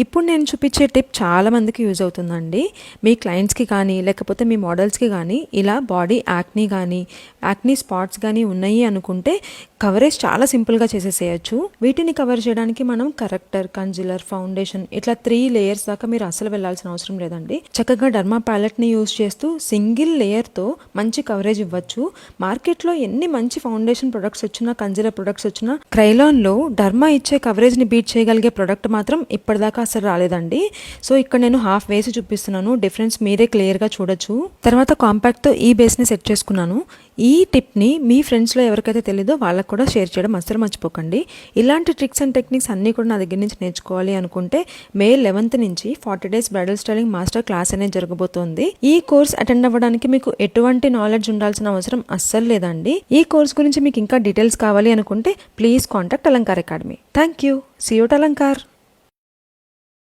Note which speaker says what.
Speaker 1: ఇప్పుడు నేను చూపించే టిప్ చాలా మందికి యూజ్ అవుతుందండి. మీ క్లయింట్స్కి కానీ లేకపోతే మీ మోడల్స్కి కానీ ఇలా బాడీ యాక్నీ స్పాట్స్ కానీ ఉన్నాయి అనుకుంటే కవరేజ్ చాలా సింపుల్గా చేసేసేయచ్చు. వీటిని కవర్ చేయడానికి మనం కరెక్టర్, కన్సిలర్, ఫౌండేషన్ ఇట్లా 3 లేయర్స్ దాకా మీరు అసలు వెళ్ళాల్సిన అవసరం లేదండి. చక్కగా డర్మా ప్యాలెట్ని యూజ్ చేస్తూ సింగిల్ లేయర్తో మంచి కవరేజ్ ఇవ్వచ్చు. మార్కెట్లో ఎన్ని మంచి ఫౌండేషన్ ప్రొడక్ట్స్ వచ్చినా, కన్సిలర్ ప్రొడక్ట్స్ వచ్చినా క్రైలాన్లో డర్మా ఇచ్చే కవరేజ్ని బీట్ చేయగలిగే ప్రొడక్ట్ మాత్రం ఇప్పటిదాకా అసలు రాలేదండి. సో ఇక్కడ నేను హాఫ్ వేసి చూపిస్తున్నాను, డిఫరెన్స్ మీరే క్లియర్గా చూడొచ్చు. తర్వాత కాంపాక్ట్తో ఈ బేస్ని సెట్ చేసుకున్నాను. ఈ టిప్ని మీ ఫ్రెండ్స్లో ఎవరికైతే తెలీదో వాళ్ళకు కూడా షేర్ చేయడం అస్సలు మర్చిపోకండి. ఇలాంటి ట్రిక్స్ అండ్ టెక్నిక్స్ అన్నీ కూడా నా దగ్గర నుంచి నేర్చుకోవాలి అనుకుంటే మే 11th నుంచి 40 days bridal styling master class అనేది జరగబోతోంది. ఈ కోర్స్ అటెండ్ అవ్వడానికి మీకు ఎటువంటి నాలెడ్జ్ ఉండాల్సిన అవసరం అస్సలు లేదండి. ఈ కోర్స్ గురించి మీకు ఇంకా డీటెయిల్స్ కావాలి అనుకుంటే please contact Alankar academy. Thank you. See you at Alankar.